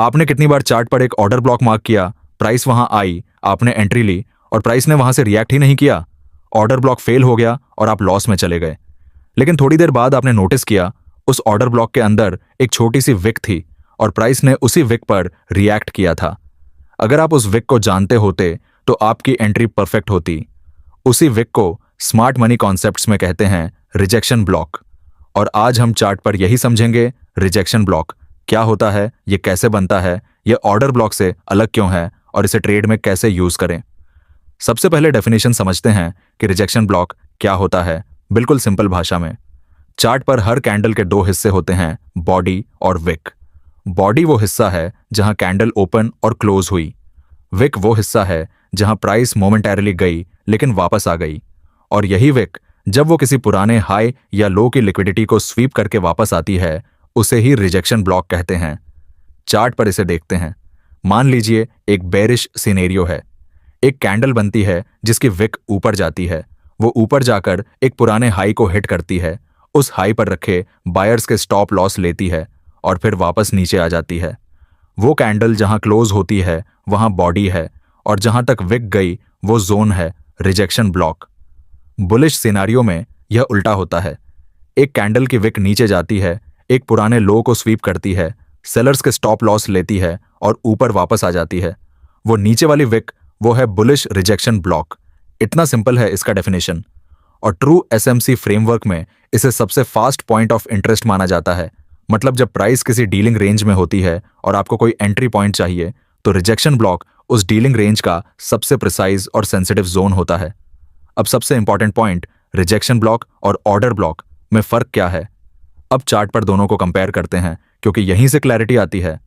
आपने कितनी bar chart पर एक ऑर्डर ब्लॉक मार्क किया, प्राइस वहां आई, आपने एंट्री ली और प्राइस ने वहां से रिएक्ट ही नहीं किया। ऑर्डर ब्लॉक फेल हो गया और आप लॉस में चले गए। लेकिन थोड़ी देर बाद आपने नोटिस किया उस ऑर्डर ब्लॉक के अंदर एक छोटी सी विक थी और प्राइस ने उसी विक पर रिएक्ट किया था। अगर आप उस विक को जानते होते तो आपकी एंट्री परफेक्ट होती। उसी विक को स्मार्ट मनी कॉन्सेप्ट्स में कहते हैं रिजेक्शन ब्लॉक। और आज हम चार्ट पर यही समझेंगे रिजेक्शन ब्लॉक क्या होता है, ये कैसे बनता है, ये ऑर्डर ब्लॉक से अलग क्यों है और इसे ट्रेड में कैसे यूज करें। सबसे पहले डेफिनेशन समझते हैं कि रिजेक्शन ब्लॉक क्या होता है। बिल्कुल सिंपल भाषा में, चार्ट पर हर कैंडल के दो हिस्से होते हैं, बॉडी और विक। बॉडी वो हिस्सा है जहां कैंडल ओपन और क्लोज हुई। विक वो हिस्सा है जहां प्राइस मोमेंटरीली गई लेकिन वापस आ गई। और यही विक जब वो किसी पुराने हाई या लो की लिक्विडिटी को स्वीप करके वापस आती है, उसे ही रिजेक्शन ब्लॉक कहते हैं। चार्ट पर इसे देखते हैं। मान लीजिए एक बेरिश सिनेरियो है। एक कैंडल बनती है जिसकी विक ऊपर जाती है। वो ऊपर जाकर एक पुराने हाई को हिट करती है, उस हाई पर रखे बायर्स के स्टॉप लॉस लेती है और फिर वापस नीचे आ जाती है। वो कैंडल जहां क्लोज होती है वहां बॉडी है और जहां तक विक गई वो जोन है, रिजेक्शन ब्लॉक। बुलिश सिनेरियो में यह उल्टा होता है। एक कैंडल की विक नीचे जाती है, एक पुराने लो को स्वीप करती है, सेलर्स के स्टॉप लॉस लेती है और ऊपर वापस आ जाती है। वो नीचे वाली विक वो है बुलिश रिजेक्शन ब्लॉक। इतना सिंपल है इसका डेफिनेशन। और ट्रू एसएमसी फ्रेमवर्क में इसे सबसे फास्ट पॉइंट ऑफ इंटरेस्ट माना जाता है। मतलब जब प्राइस किसी डीलिंग रेंज में होती है और आपको कोई एंट्री पॉइंट चाहिए तो रिजेक्शन ब्लॉक उस डीलिंग रेंज का सबसे प्रिसाइज और सेंसिटिव जोन होता है। अब सबसे इंपॉर्टेंट पॉइंट, रिजेक्शन ब्लॉक और ऑर्डर ब्लॉक में फर्क क्या है। अब चार्ट पर दोनों को कंपेयर करते हैं क्योंकि यहीं से क्लैरिटी आती है।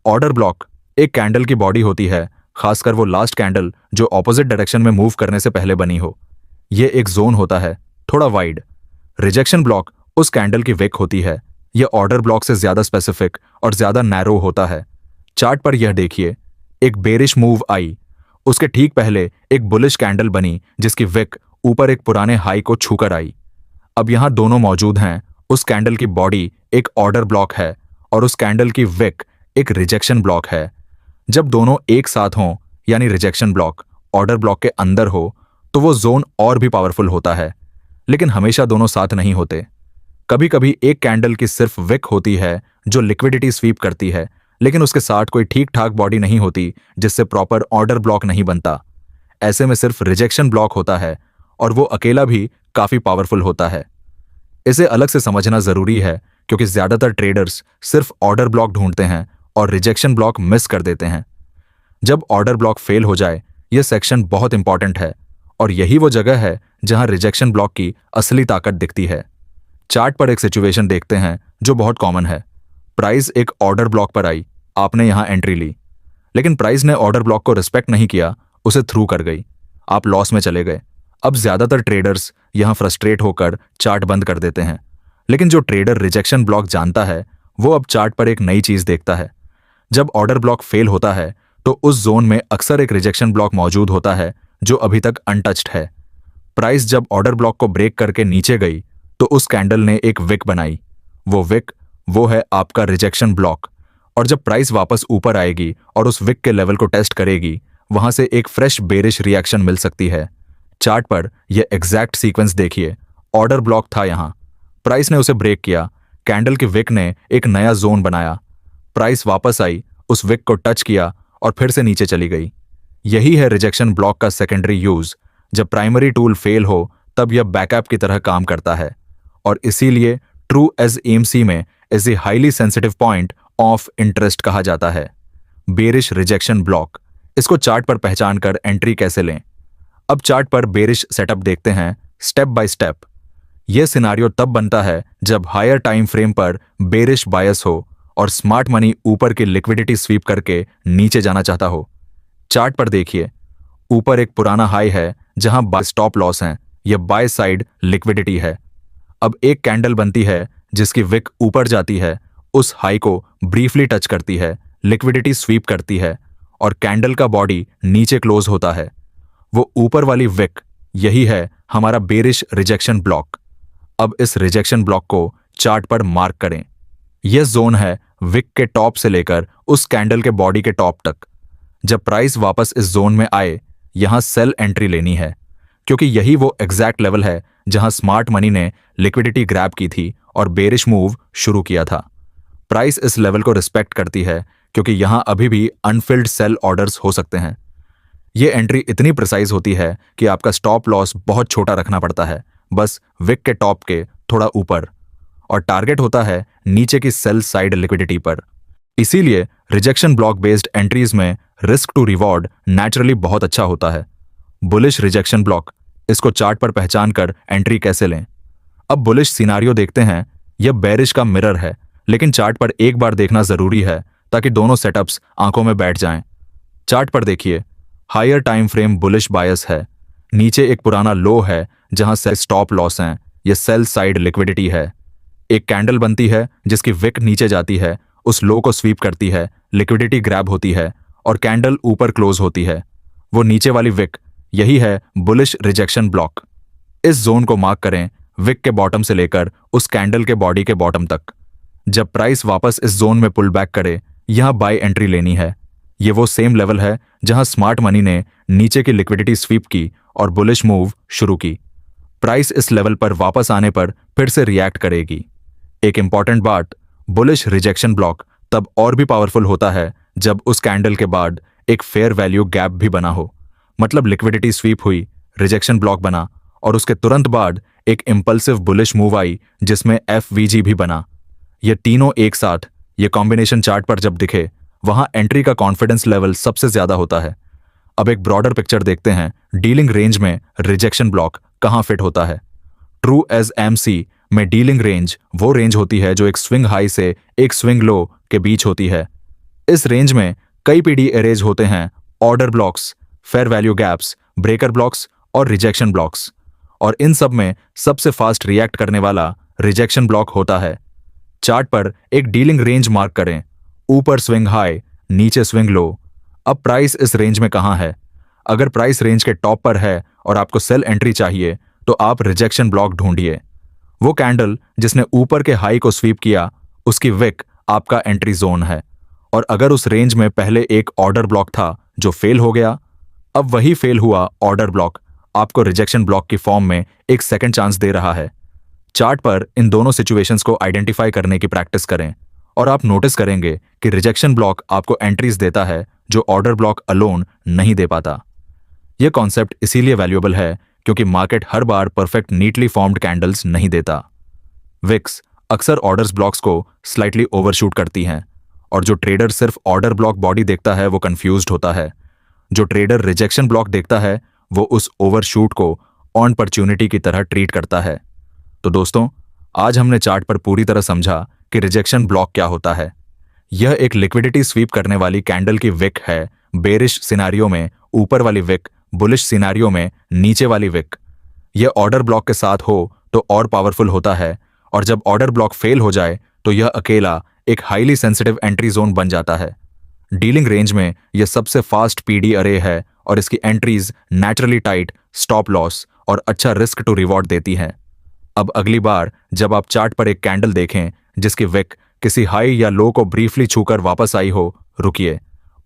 ऑर्डर ब्लॉक एक कैंडल की बॉडी होती है, खासकर वो लास्ट कैंडल जो ऑपोजिट डायरेक्शन में मूव करने से पहले बनी हो। ये एक जोन होता है, थोड़ा वाइड। रिजेक्शन ब्लॉक उस कैंडल की विक होती है। यह ऑर्डर ब्लॉक से ज्यादा स्पेसिफिक और ज्यादा नैरो होता है। चार्ट पर यह देखिए, एक बेरिश मूव आई, उसके ठीक पहले एक बुलिश कैंडल बनी जिसकी विक ऊपर एक पुराने हाई को छूकर आई। अब यहां दोनों मौजूद हैं। उस कैंडल की बॉडी एक ऑर्डर ब्लॉक है और उस कैंडल की विक एक रिजेक्शन ब्लॉक है। जब दोनों एक साथ हों, यानी रिजेक्शन ब्लॉक ऑर्डर ब्लॉक के अंदर हो, तो वो जोन और भी पावरफुल होता है। लेकिन हमेशा दोनों साथ नहीं होते। कभी कभी एक कैंडल की सिर्फ विक होती है जो लिक्विडिटी स्वीप करती है, लेकिन उसके साथ कोई ठीक ठाक बॉडी नहीं होती जिससे प्रॉपर ऑर्डर ब्लॉक नहीं बनता। ऐसे में सिर्फ रिजेक्शन ब्लॉक होता है और वो अकेला भी काफी पावरफुल होता है। इसे अलग से समझना जरूरी है क्योंकि ज्यादातर ट्रेडर्स सिर्फ ऑर्डर ब्लॉक ढूंढते हैं और रिजेक्शन ब्लॉक मिस कर देते हैं। जब ऑर्डर ब्लॉक फेल हो जाए, यह सेक्शन बहुत इंपॉर्टेंट है और यही वो जगह है जहां रिजेक्शन ब्लॉक की असली ताकत दिखती है। चार्ट पर एक सिचुएशन देखते हैं जो बहुत कॉमन है। प्राइस एक ऑर्डर ब्लॉक पर आई, आपने यहां एंट्री ली, लेकिन प्राइस ने ऑर्डर ब्लॉक को रिस्पेक्ट नहीं किया, उसे थ्रू कर गई, आप लॉस में चले गए। अब ज्यादातर ट्रेडर्स यहां फ्रस्ट्रेट होकर चार्ट बंद कर देते हैं। लेकिन जो ट्रेडर रिजेक्शन ब्लॉक जानता है वो अब चार्ट पर एक नई चीज देखता है। जब ऑर्डर ब्लॉक फेल होता है तो उस जोन में अक्सर एक रिजेक्शन ब्लॉक मौजूद होता है जो अभी तक अनटच्ड है। प्राइस जब ऑर्डर ब्लॉक को ब्रेक करके नीचे गई तो उस कैंडल ने एक विक बनाई। वो विक वो है आपका रिजेक्शन ब्लॉक। और जब प्राइस वापस ऊपर आएगी और उस विक के लेवल को टेस्ट करेगी, वहां से एक फ्रेश बेरिश रिएक्शन मिल सकती है। चार्ट पर यह एग्जैक्ट सीक्वेंस देखिए। ऑर्डर ब्लॉक था यहां, प्राइस ने उसे ब्रेक किया, कैंडल की विक ने एक नया जोन बनाया, प्राइस वापस आई, उस विक को टच किया और फिर से नीचे चली गई। यही है रिजेक्शन ब्लॉक का सेकेंडरी यूज। जब प्राइमरी टूल फेल हो तब यह बैकअप की तरह काम करता है और इसीलिए ट्रू एज एएमसी में इसे highly sensitive point of interest कहा जाता है। बेरिश रिजेक्शन ब्लॉक, इसको चार्ट पर पहचान कर एंट्री कैसे लें। अब चार्ट पर बेरिश सेटअप देखते हैं स्टेप बाय स्टेप। यह सिनारियो तब बनता है जब हायर टाइम फ्रेम पर बेरिश बायस हो और स्मार्ट मनी ऊपर की लिक्विडिटी स्वीप करके नीचे जाना चाहता हो। चार्ट पर देखिए, ऊपर एक पुराना हाई है जहां बाय स्टॉप लॉस हैं, यह बाय साइड लिक्विडिटी है। अब एक कैंडल बनती है जिसकी विक ऊपर जाती है, उस हाई को ब्रीफली टच करती है, लिक्विडिटी स्वीप करती है और कैंडल का बॉडी नीचे क्लोज होता है। वो ऊपर वाली विक, यही है हमारा बेरिश रिजेक्शन ब्लॉक। अब इस रिजेक्शन ब्लॉक को चार्ट पर मार्क करें। यह जोन है विक के टॉप से लेकर उस कैंडल के बॉडी के टॉप तक। जब प्राइस वापस इस जोन में आए, यहां सेल एंट्री लेनी है, क्योंकि यही वो एग्जैक्ट लेवल है जहां स्मार्ट मनी ने लिक्विडिटी ग्रैब की थी और बेरिश मूव शुरू किया था। प्राइस इस लेवल को रिस्पेक्ट करती है क्योंकि यहां अभी भी अनफिल्ड सेल ऑर्डर्स हो सकते हैं। ये एंट्री इतनी प्रिसाइज होती है कि आपका स्टॉप लॉस बहुत छोटा रखना पड़ता है, बस विक के टॉप के थोड़ा ऊपर, और टारगेट होता है नीचे की सेल साइड लिक्विडिटी पर। इसीलिए रिजेक्शन ब्लॉक बेस्ड एंट्रीज में रिस्क टू रिवॉर्ड नेचुरली बहुत अच्छा होता है। बुलिश रिजेक्शन ब्लॉक, इसको चार्ट पर पहचान कर एंट्री कैसे लें। अब बुलिश सिनारियो देखते हैं। यह बेरिश का मिरर है, लेकिन चार्ट पर एक बार देखना जरूरी है ताकि दोनों सेटअप्स आंखों में बैठ जाएं। चार्ट पर देखिए, हायर टाइम फ्रेम बुलिश बायस है। नीचे एक पुराना लो है जहां से स्टॉप लॉस हैं। यह सेल साइड लिक्विडिटी है। एक कैंडल बनती है जिसकी विक नीचे जाती है, उस लो को स्वीप करती है, लिक्विडिटी ग्रैब होती है और कैंडल ऊपर क्लोज होती है। वो नीचे वाली विक, यही है बुलिश रिजेक्शन ब्लॉक। इस जोन को मार्क करें, विक के बॉटम से लेकर उस कैंडल के बॉडी के बॉटम तक। जब प्राइस वापस इस जोन में पुल बैक करे, यहां बाय एंट्री लेनी है। ये वो सेम लेवल है जहां स्मार्ट मनी ने नीचे की लिक्विडिटी स्वीप की और बुलिश मूव शुरू की। प्राइस इस लेवल पर वापस आने पर फिर से रिएक्ट करेगी। एक इंपॉर्टेंट बात, बुलिश रिजेक्शन ब्लॉक तब और भी पावरफुल होता है जब उस कैंडल के बाद एक फेयर वैल्यू गैप भी बना हो। मतलब लिक्विडिटी स्वीप हुई, रिजेक्शन ब्लॉक बना और उसके तुरंत बाद एक इंपल्सिव बुलिश मूव आई जिसमें FVG भी बना। ये तीनों एक साथ, ये कॉम्बिनेशन चार्ट पर जब दिखे, वहां एंट्री का कॉन्फिडेंस लेवल सबसे ज्यादा होता है। अब एक ब्रॉडर पिक्चर देखते हैं, डीलिंग रेंज में रिजेक्शन ब्लॉक कहां फिट होता है। ट्रू एज MC में डीलिंग रेंज वो रेंज होती है जो एक स्विंग हाई से एक स्विंग लो के बीच होती है। इस रेंज में कई PD एरेज होते हैं, order blocks, fair value gaps, breaker blocks और रिजेक्शन ब्लॉक्स, और इन सब में सबसे फास्ट रिएक्ट करने वाला रिजेक्शन ब्लॉक होता है। चार्ट पर एक डीलिंग रेंज मार्क करें, ऊपर स्विंग हाई, नीचे स्विंग लो। अब प्राइस इस रेंज में कहां है? अगर प्राइस रेंज के टॉप पर है और आपको सेल एंट्री चाहिए तो आप रिजेक्शन ब्लॉक ढूंढिए। वो कैंडल जिसने ऊपर के हाई को स्वीप किया, उसकी विक आपका एंट्री जोन है। और अगर उस रेंज में पहले एक ऑर्डर ब्लॉक था जो फेल हो गया, अब वही फेल हुआ ऑर्डर ब्लॉक आपको रिजेक्शन ब्लॉक की फॉर्म में एक सेकंड चांस दे रहा है। चार्ट पर इन दोनों सिचुएशंस को आइडेंटिफाई करने की प्रैक्टिस करें और आप नोटिस करेंगे कि रिजेक्शन ब्लॉक आपको एंट्रीज देता है जो ऑर्डर ब्लॉक अलोन नहीं दे पाता। यह कॉन्सेप्ट इसीलिए वैल्यूएबल है क्योंकि मार्केट हर बार परफेक्ट नीटली फॉर्म्ड कैंडल्स नहीं देता। विक्स अक्सर ऑर्डर्स ब्लॉक्स को स्लाइटली ओवरशूट करती हैं, और जो ट्रेडर सिर्फ ऑर्डर ब्लॉक बॉडी देखता है वो कंफ्यूज्ड होता है। जो ट्रेडर रिजेक्शन ब्लॉक देखता है वो उस ओवरशूट को अपॉर्चुनिटी की तरह ट्रीट करता है। तो दोस्तों, आज हमने चार्ट पर पूरी तरह समझा कि रिजेक्शन ब्लॉक क्या होता है। यह एक लिक्विडिटी स्वीप करने वाली कैंडल की विक है। बेरिश सिनारियो में ऊपर वाली विक, बुलिश सिनारियो में नीचे वाली विक। यह ऑर्डर ब्लॉक के साथ हो तो और पावरफुल होता है, और जब ऑर्डर ब्लॉक फेल हो जाए तो यह अकेला एक हाईली सेंसिटिव एंट्री जोन बन जाता है। डीलिंग रेंज में यह सबसे फास्ट PD अरे है और इसकी entries naturally tight, stop loss और अच्छा रिस्क टू रिवॉर्ड देती हैं। अब अगली बार जब आप चार्ट पर एक कैंडल देखें जिसकी विक किसी हाई या लो को ब्रीफली छूकर वापस आई हो, रुकिए,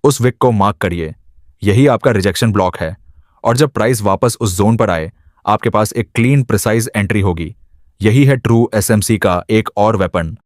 उस विक को मार्क करिए। यही आपका रिजेक्शन ब्लॉक है, और जब प्राइस वापस उस जोन पर आए, आपके पास एक क्लीन प्रिसाइज एंट्री होगी। यही है ट्रू SMC का एक और वेपन।